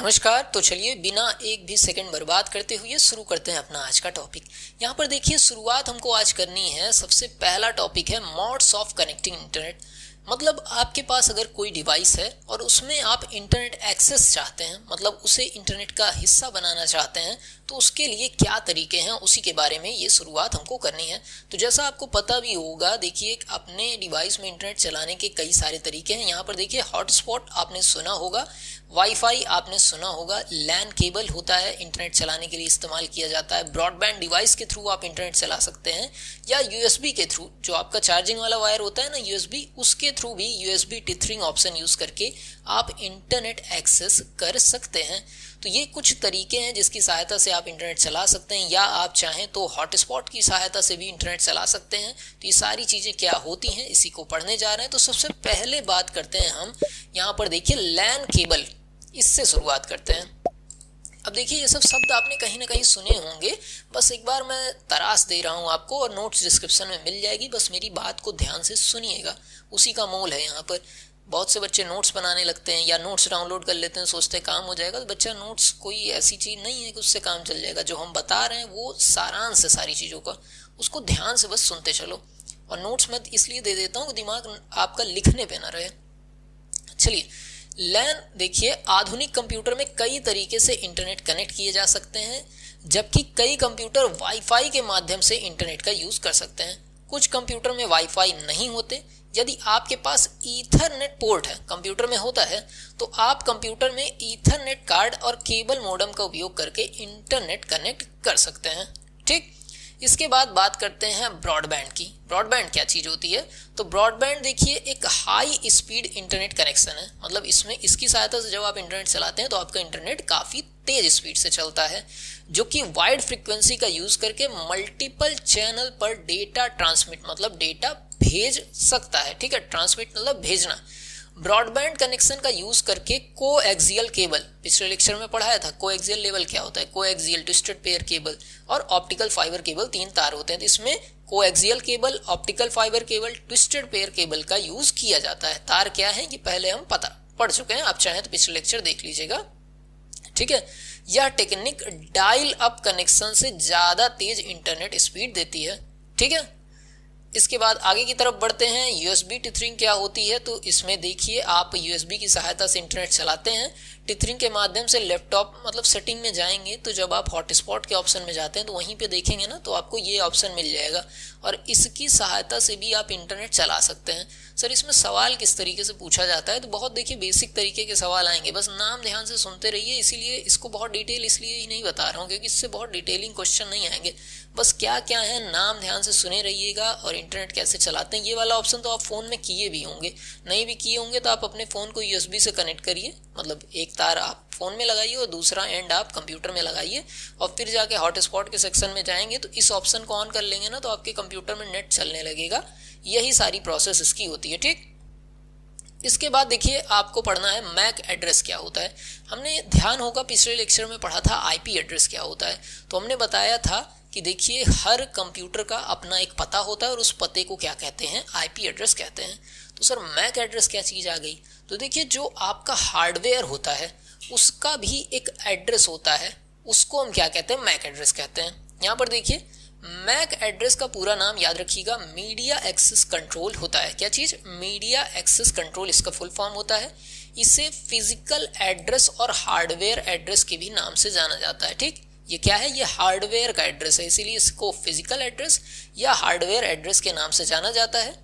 नमस्कार। तो चलिए बिना एक भी सेकंड बर्बाद करते हुए शुरू करते हैं अपना आज का टॉपिक। यहाँ पर देखिए, शुरुआत हमको आज करनी है। सबसे पहला टॉपिक है मोड्स ऑफ कनेक्टिंग इंटरनेट। मतलब आपके पास अगर कोई डिवाइस है और उसमें आप इंटरनेट एक्सेस चाहते हैं, मतलब उसे इंटरनेट का हिस्सा बनाना चाहते हैं, तो उसके लिए क्या तरीके हैं, उसी के बारे में ये शुरुआत हमको करनी है। तो जैसा आपको पता भी होगा, देखिए अपने डिवाइस में इंटरनेट चलाने के कई सारे तरीके हैं। यहाँ पर देखिए, हॉटस्पॉट आपने सुना होगा, वाईफाई आपने सुना होगा, लैन केबल होता है इंटरनेट चलाने के लिए इस्तेमाल किया जाता है, ब्रॉडबैंड डिवाइस के थ्रू आप इंटरनेट चला सकते हैं, या यूएसबी के थ्रू, जो आपका चार्जिंग वाला वायर होता है ना यूएसबी, उसके थ्रू भी यूएसबी टिथरिंग ऑप्शन यूज करके आप इंटरनेट एक्सेस कर सकते हैं। तो ये कुछ तरीके हैं जिसकी सहायता से आप इंटरनेट चला सकते हैं, या आप चाहें तो हॉटस्पॉट की सहायता से भी इंटरनेट चला सकते हैं। तो ये सारी चीज़ें क्या होती हैं, इसी को पढ़ने जा रहे हैं। तो सबसे पहले बात करते हैं हम, यहाँ पर देखिए लैन केबल, इससे शुरुआत करते हैं। अब देखिए, ये सब शब्द आपने कहीं ना कहीं सुने होंगे, बस एक बार मैं तराश दे रहा हूँ आपको, और नोट्स डिस्क्रिप्शन में मिल जाएगी। बस मेरी बात को ध्यान से सुनिएगा, उसी का मोल है यहाँ पर। बहुत से बच्चे नोट्स बनाने लगते हैं या नोट्स डाउनलोड कर लेते हैं, सोचते हैं काम हो जाएगा। तो बच्चा, नोट्स कोई ऐसी चीज़ नहीं है कि उससे काम चल जाएगा। जो हम बता रहे हैं वो सारांश है सारी चीज़ों का, उसको ध्यान से बस सुनते चलो। और नोट्स मैं इसलिए दे देता हूँ कि दिमाग आपका लिखने पे ना रहे। चलिए, लैन देखिए, आधुनिक कंप्यूटर में कई तरीके से इंटरनेट कनेक्ट किए जा सकते हैं, जबकि कई कंप्यूटर वाईफाई के माध्यम से इंटरनेट का यूज कर सकते हैं। कुछ कंप्यूटर में वाईफाई नहीं होते। यदि आपके पास ईथरनेट पोर्ट है, कंप्यूटर में होता है, तो आप कंप्यूटर में ईथरनेट कार्ड और केबल मॉडेम का उपयोग करके इंटरनेट कनेक्ट कर सकते हैं। ठीक, इसके बाद बात करते हैं ब्रॉडबैंड की। ब्रॉडबैंड क्या चीज़ होती है? तो ब्रॉडबैंड देखिए एक हाई स्पीड इंटरनेट कनेक्शन है। मतलब इसमें इसकी सहायता से जब आप इंटरनेट चलाते हैं तो आपका इंटरनेट काफ़ी तेज स्पीड से चलता है, जो कि वाइड फ्रीक्वेंसी का यूज़ करके मल्टीपल चैनल पर डेटा ट्रांसमिट, मतलब डेटा भेज सकता है। ठीक है, ट्रांसमिट मतलब भेजना। ब्रॉडबैंड कनेक्शन का यूज करके कोएक्सियल केबल, पिछले लेक्चर में पढ़ाया था कोएक्सियल लेवल क्या होता है, कोएक्सियल ट्विस्टेड पेयर केबल और ऑप्टिकल फाइबर केबल, 3 तार होते हैं। तो इसमें coaxial cable, optical fibre cable, twisted pair cable का यूज किया जाता है। तार क्या है ये पहले हम पढ़ चुके हैं, आप चाहें तो पिछले लेक्चर देख लीजिएगा। ठीक है, यह टेक्निक डायल अप कनेक्शन से ज्यादा तेज इंटरनेट स्पीड देती है। ठीक है, इसके बाद आगे की तरफ बढ़ते हैं। यूएसबी टिथरिंग क्या होती है? तो इसमें देखिए, आप यूएसबी की सहायता से इंटरनेट चलाते हैं। टिथरिंग के माध्यम से लैपटॉप, मतलब सेटिंग में जाएंगे तो जब आप हॉटस्पॉट के ऑप्शन में जाते हैं तो वहीं पे देखेंगे ना, तो आपको ये ऑप्शन मिल जाएगा, और इसकी सहायता से भी आप इंटरनेट चला सकते हैं। सर, इसमें सवाल किस तरीके से पूछा जाता है? तो बहुत देखिए बेसिक तरीके के सवाल आएंगे, बस नाम ध्यान से सुनते रहिए। इसीलिए इसको बहुत डिटेल इसलिए ही नहीं बता रहा हूँ क्योंकि इससे बहुत डिटेलिंग क्वेश्चन नहीं आएंगे। बस क्या क्या है, नाम ध्यान से सुने रहिएगा। और इंटरनेट कैसे चलाते हैं, ये वाला ऑप्शन तो आप फ़ोन में किए भी होंगे, नहीं भी किए होंगे तो आप अपने फ़ोन को यूएसबी से कनेक्ट करिए, मतलब एक तार आप फ़ोन में लगाइए और दूसरा एंड आप कंप्यूटर में लगाइए, और फिर जाके हॉटस्पॉट के सेक्शन में जाएंगे तो इस ऑप्शन को ऑन कर लेंगे ना, तो आपके कंप्यूटर में नेट चलने लगेगा। यही सारी प्रोसेस इसकी होती है। ठीक, इसके बाद देखिए, आपको पढ़ना है मैक एड्रेस क्या होता है। हमने ध्यान होगा पिछले लेक्चर में पढ़ा था आईपी एड्रेस क्या होता है। तो हमने बताया था कि देखिए, हर कंप्यूटर का अपना एक पता होता है और उस पते को क्या कहते हैं, आईपी एड्रेस कहते हैं। तो सर, मैक एड्रेस क्या चीज़ आ गई? तो देखिए, जो आपका हार्डवेयर होता है उसका भी एक एड्रेस होता है, उसको हम क्या कहते हैं, मैक एड्रेस कहते हैं। यहाँ पर देखिए, मैक एड्रेस का पूरा नाम याद रखिएगा, मीडिया एक्सेस कंट्रोल होता है। क्या चीज़? मीडिया एक्सेस कंट्रोल, इसका फुल फॉर्म होता है। इसे फिजिकल एड्रेस और हार्डवेयर एड्रेस के भी नाम से जाना जाता है। ठीक, ये क्या है? ये हार्डवेयर का एड्रेस है, इसीलिए इसको फिजिकल एड्रेस या हार्डवेयर एड्रेस के नाम से जाना जाता है।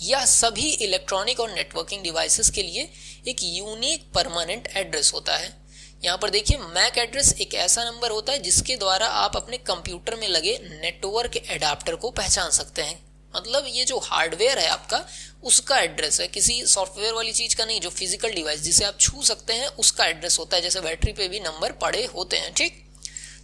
यह सभी इलेक्ट्रॉनिक और नेटवर्किंग डिवाइसेस के लिए एक यूनिक परमानेंट एड्रेस होता है। यहाँ पर देखिए, मैक एड्रेस एक ऐसा नंबर होता है जिसके द्वारा आप अपने कंप्यूटर में लगे नेटवर्क एडाप्टर को पहचान सकते हैं। मतलब ये जो हार्डवेयर है आपका, उसका एड्रेस है, किसी सॉफ्टवेयर वाली चीज़ का नहीं। जो फिजिकल डिवाइस जिसे आप छू सकते हैं उसका एड्रेस होता है, जैसे बैटरी पे भी नंबर पड़े होते हैं। ठीक,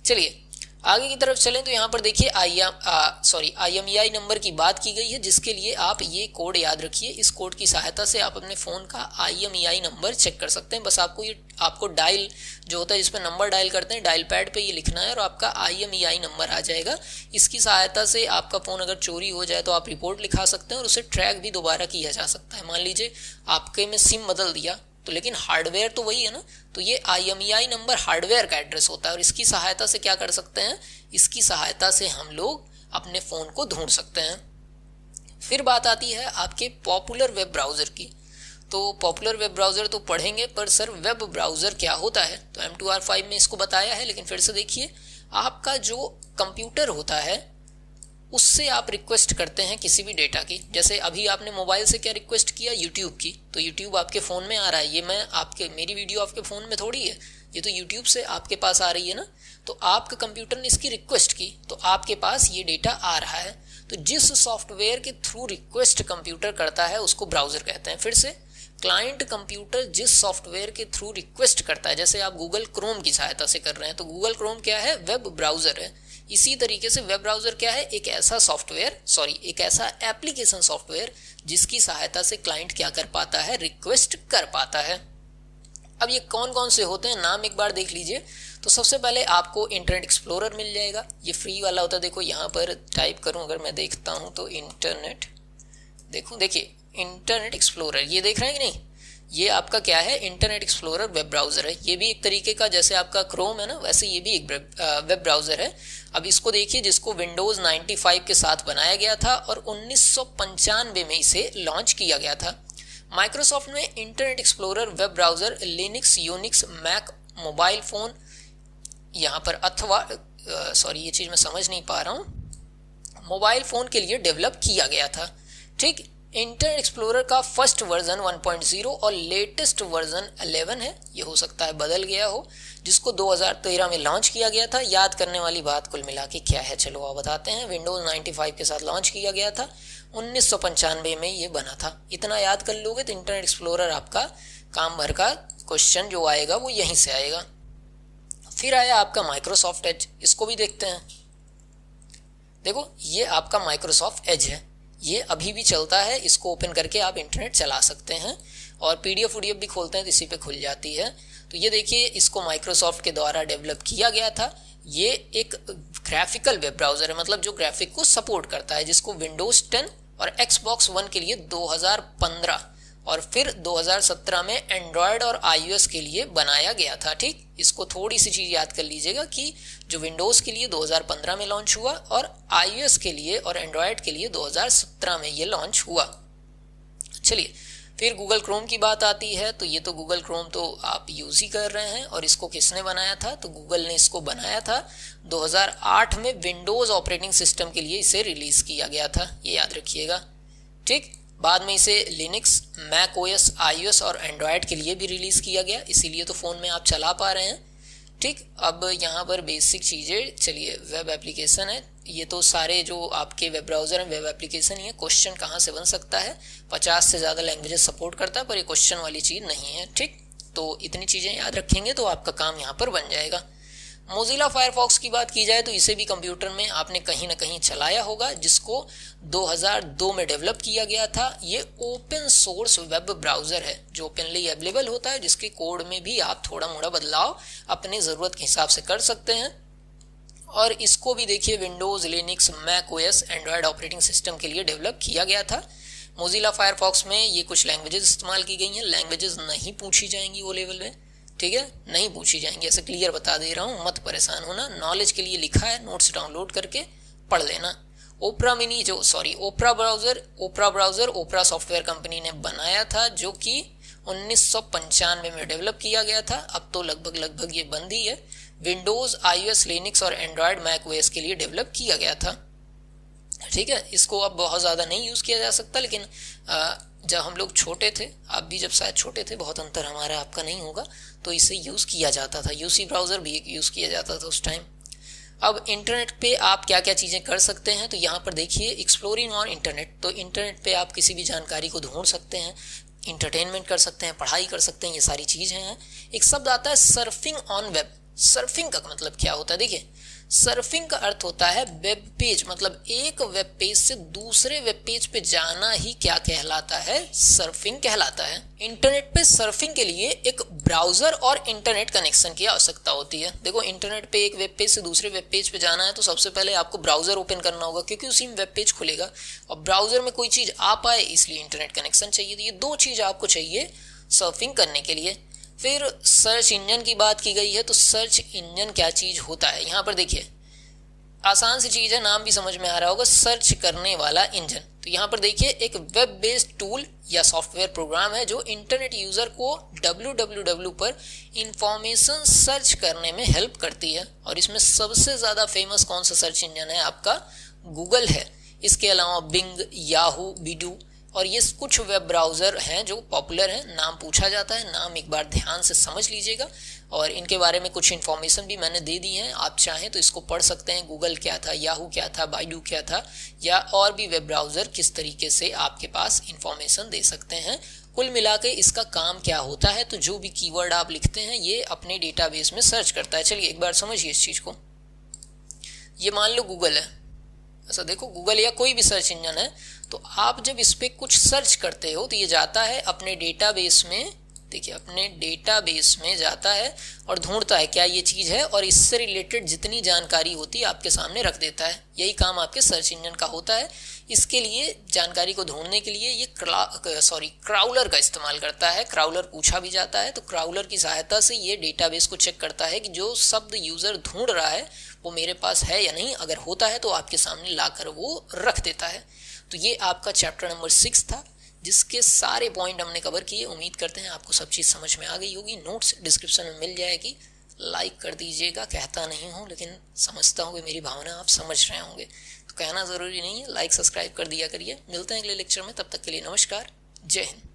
चलिए आगे की तरफ चलें तो यहाँ पर देखिए IMEI नंबर की बात की गई है, जिसके लिए आप ये कोड याद रखिए। इस कोड की सहायता से आप अपने फ़ोन का IMEI नंबर चेक कर सकते हैं। बस आपको डायल जो होता है, जिस पर नंबर डायल करते हैं, डायल पैड पे ये लिखना है और आपका IMEI नंबर आ जाएगा। इसकी सहायता से आपका फ़ोन अगर चोरी हो जाए तो आप रिपोर्ट लिखा सकते हैं और उसे ट्रैक भी दोबारा किया जा सकता है। मान लीजिए आपके में सिम बदल दिया, तो लेकिन हार्डवेयर तो वही है ना, तो ये IMEI नंबर हार्डवेयर का एड्रेस होता है और इसकी सहायता से क्या कर सकते हैं, इसकी सहायता से हम लोग अपने फ़ोन को ढूंढ सकते हैं। फिर बात आती है आपके पॉपुलर वेब ब्राउज़र की। तो पॉपुलर वेब ब्राउज़र तो पढ़ेंगे, पर सर वेब ब्राउज़र क्या होता है, तो M2R5 में इसको बताया है, लेकिन फिर से देखिए आपका जो कंप्यूटर होता है उससे आप रिक्वेस्ट करते हैं किसी भी डेटा की। जैसे अभी आपने मोबाइल से क्या रिक्वेस्ट किया, यूट्यूब की, तो यूट्यूब आपके फ़ोन में आ रहा है। ये मेरी वीडियो आपके फ़ोन में थोड़ी है, ये तो यूट्यूब से आपके पास आ रही है ना। तो आपका कंप्यूटर ने इसकी रिक्वेस्ट की तो आपके पास ये डेटा आ रहा है। तो जिस सॉफ्टवेयर के थ्रू रिक्वेस्ट कंप्यूटर करता है उसको ब्राउज़र कहते हैं। फिर से क्लाइंट कंप्यूटर जिस सॉफ्टवेयर के थ्रू रिक्वेस्ट करता है, जैसे आप गूगल क्रोम की सहायता से कर रहे हैं, तो गूगल क्रोम क्या है, वेब ब्राउज़र है। इसी तरीके से वेब ब्राउज़र क्या है, एक ऐसा एप्लीकेशन सॉफ्टवेयर जिसकी सहायता से क्लाइंट क्या कर पाता है, रिक्वेस्ट कर पाता है। अब ये कौन कौन से होते हैं, नाम एक बार देख लीजिए। तो सबसे पहले आपको इंटरनेट एक्सप्लोरर मिल जाएगा, ये फ्री वाला होता है। देखो यहाँ पर टाइप करूँ, अगर मैं देखता हूँ तो देखिए इंटरनेट एक्सप्लोरर, ये देख रहे हैं कि नहीं, ये आपका क्या है, इंटरनेट एक्सप्लोरर वेब ब्राउज़र है। ये भी एक तरीके का, जैसे आपका क्रोम है ना, वैसे ये भी एक वेब ब्राउज़र है। अब इसको देखिए, जिसको विंडोज़ 95 के साथ बनाया गया था और 1995 में इसे लॉन्च किया गया था। माइक्रोसॉफ्ट ने Internet Explorer web browser Linux, Unix, Mac, mobile phone यहाँ पर अथवा ये चीज़ मैं समझ नहीं पा रहा हूँ, मोबाइल फ़ोन के लिए डेवलप किया गया था। ठीक, इंटरनेट एक्सप्लोरर का फर्स्ट वर्जन 1.0 और लेटेस्ट वर्जन 11 है। ये हो सकता है बदल गया हो, जिसको 2013 में लॉन्च किया गया था। याद करने वाली बात कुल मिला के क्या है, चलो आप बताते हैं। विंडोज़ 95 के साथ लॉन्च किया गया था, 1995 में ये बना था। इतना याद कर लोगे तो इंटरनेट एक्सप्लोरर आपका काम भर का क्वेश्चन जो आएगा वो यहीं से आएगा। फिर आया आपका माइक्रोसॉफ्ट एज, इसको भी देखते हैं। देखो ये आपका माइक्रोसॉफ्ट एज है, ये अभी भी चलता है। इसको ओपन करके आप इंटरनेट चला सकते हैं और PDF भी खोलते हैं तो इसी पे खुल जाती है। तो ये देखिए, इसको माइक्रोसॉफ्ट के द्वारा डेवलप किया गया था। ये एक ग्राफिकल वेब ब्राउज़र है, मतलब जो ग्राफिक को सपोर्ट करता है, जिसको विंडोज़ 10 और Xbox One के लिए 2015 और फिर 2017 में एंड्रॉयड और iOS के लिए बनाया गया था। ठीक, इसको थोड़ी सी चीज़ याद कर लीजिएगा कि जो विंडोज़ के लिए 2015 में लॉन्च हुआ और iOS के लिए और एंड्रॉयड के लिए 2017 में ये लॉन्च हुआ। चलिए, फिर गूगल क्रोम की बात आती है। तो ये तो गूगल क्रोम तो आप यूज़ ही कर रहे हैं, और इसको किसने बनाया था, तो गूगल ने इसको बनाया था। 2008 में विंडोज़ ऑपरेटिंग सिस्टम के लिए इसे रिलीज़ किया गया था, ये याद रखिएगा। ठीक, बाद में इसे लिनक्स, मैक OS, iOS और एंड्रॉयड के लिए भी रिलीज़ किया गया, इसीलिए तो फ़ोन में आप चला पा रहे हैं। ठीक, अब यहाँ पर बेसिक चीज़ें, चलिए वेब एप्लीकेशन है, ये तो सारे जो आपके वेब ब्राउज़र हैं वेब एप्लीकेशन ही है। क्वेश्चन कहाँ से बन सकता है, 50 से ज़्यादा लैंग्वेजेस सपोर्ट करता है, पर ये क्वेश्चन वाली चीज़ नहीं है। ठीक, तो इतनी चीज़ें याद रखेंगे तो आपका काम यहाँ पर बन जाएगा। मोजिला फायरफॉक्स की बात की जाए तो इसे भी कंप्यूटर में आपने कहीं ना कहीं चलाया होगा, जिसको 2002 में डेवलप किया गया था। ये ओपन सोर्स वेब ब्राउज़र है जो ओपनली अवेलेबल होता है, जिसके कोड में भी आप थोड़ा मोड़ा बदलाव अपनी ज़रूरत के हिसाब से कर सकते हैं। और इसको भी देखिए Windows, Linux, Mac OS, Android operating system के लिए डेवलप किया गया था। मोजिला फायरफॉक्स में ये कुछ लैंग्वेजेस इस्तेमाल की गई हैं। लैंग्वेजेस नहीं पूछी जाएंगी वो लेवल में, ठीक है, नहीं पूछी जाएंगी, ऐसे क्लियर बता दे रहा हूँ, मत परेशान होना। नॉलेज के लिए लिखा है, नोट्स डाउनलोड करके पढ़ लेना। ओपरा ब्राउज़र ओपरा सॉफ्टवेयर कंपनी ने बनाया था, जो कि 1995 में डेवलप किया गया था। अब तो लगभग ये बंद ही है। विंडोज़, iOS, लिनक्स और एंड्रॉयड, मैक OS के लिए डेवलप किया गया था। ठीक है, इसको अब बहुत ज़्यादा नहीं यूज़ किया जा सकता, लेकिन जब हम लोग छोटे थे, आप भी जब शायद छोटे थे, बहुत अंतर हमारा आपका नहीं होगा, तो इसे यूज़ किया जाता था। UC ब्राउज़र भी यूज़ किया जाता था उस टाइम। अब इंटरनेट पे आप क्या क्या चीज़ें कर सकते हैं, तो यहाँ पर देखिए एक्सप्लोरिंग ऑन इंटरनेट। तो इंटरनेट पे आप किसी भी जानकारी को ढूंढ सकते हैं, इंटरटेनमेंट कर सकते हैं, पढ़ाई कर सकते हैं, ये सारी चीज़ें हैं। एक शब्द आता है सर्फिंग ऑन वेब। सर्फिंग का मतलब क्या होता है, देखिए सर्फिंग का अर्थ होता है वेब पेज, मतलब एक वेब पेज से दूसरे वेब पेज पे जाना ही क्या कहलाता है, सर्फिंग कहलाता है। इंटरनेट पे सर्फिंग के लिए एक ब्राउज़र और इंटरनेट कनेक्शन की आवश्यकता होती है। देखो, इंटरनेट पे एक वेब पेज से दूसरे वेब पेज पे जाना है तो सबसे पहले आपको ब्राउज़र ओपन करना होगा, क्योंकि उसी में वेब पेज खुलेगा, और ब्राउज़र में कोई चीज़ आ पाए इसलिए इंटरनेट कनेक्शन चाहिए। तो ये दो चीज़ आपको चाहिए, सर्फिंग करने के लिए। फिर सर्च इंजन की बात की गई है, तो सर्च इंजन क्या चीज़ होता है, यहाँ पर देखिए आसान सी चीज़ है, नाम भी समझ में आ रहा होगा, सर्च करने वाला इंजन। तो यहाँ पर देखिए एक वेब बेस्ड टूल या सॉफ्टवेयर प्रोग्राम है जो इंटरनेट यूज़र को www पर इंफॉर्मेशन सर्च करने में हेल्प करती है। और इसमें सबसे ज़्यादा फेमस कौन सा सर्च इंजन है, आपका गूगल है। इसके अलावा बिंग, याहू, बिडू और ये कुछ वेब ब्राउज़र हैं जो पॉपुलर हैं। नाम पूछा जाता है, नाम एक बार ध्यान से समझ लीजिएगा और इनके बारे में कुछ इन्फॉर्मेशन भी मैंने दे दी है, आप चाहें तो इसको पढ़ सकते हैं। गूगल क्या था, याहू क्या था, बाइडू क्या था, या और भी वेब ब्राउज़र किस तरीके से आपके पास इन्फॉर्मेशन दे सकते हैं। कुल मिला के इसका काम क्या होता है, तो जो भी कीवर्ड आप लिखते हैं ये अपने डेटाबेस में सर्च करता है। चलिए एक बार समझिए इस चीज़ को। ये मान लो गूगल है, ऐसा देखो गूगल या कोई भी सर्च इंजन है, तो आप जब इस पर कुछ सर्च करते हो तो ये जाता है अपने डेटाबेस में, देखिए अपने डेटाबेस में जाता है और ढूंढता है क्या ये चीज़ है, और इससे रिलेटेड जितनी जानकारी होती है आपके सामने रख देता है। यही काम आपके सर्च इंजन का होता है। इसके लिए जानकारी को ढूंढने के लिए ये क्राउलर का इस्तेमाल करता है। क्राउलर पूछा भी जाता है, तो क्राउलर की सहायता से ये डेटाबेस को चेक करता है कि जो शब्द यूज़र ढूंढ रहा है वो मेरे पास है या नहीं। अगर होता है तो आपके सामने लाकर वो रख देता है। तो ये आपका चैप्टर नंबर 6 था, जिसके सारे पॉइंट हमने कवर किए। उम्मीद करते हैं आपको सब चीज़ समझ में आ गई होगी। नोट्स डिस्क्रिप्शन में मिल जाएगी, लाइक कर दीजिएगा। कहता नहीं हूँ लेकिन समझता हूँ कि मेरी भावना आप समझ रहे होंगे, तो कहना ज़रूरी नहीं है, लाइक सब्सक्राइब कर दिया करिए। मिलते हैं अगले लेक्चर में, तब तक के लिए नमस्कार, जय हिंद।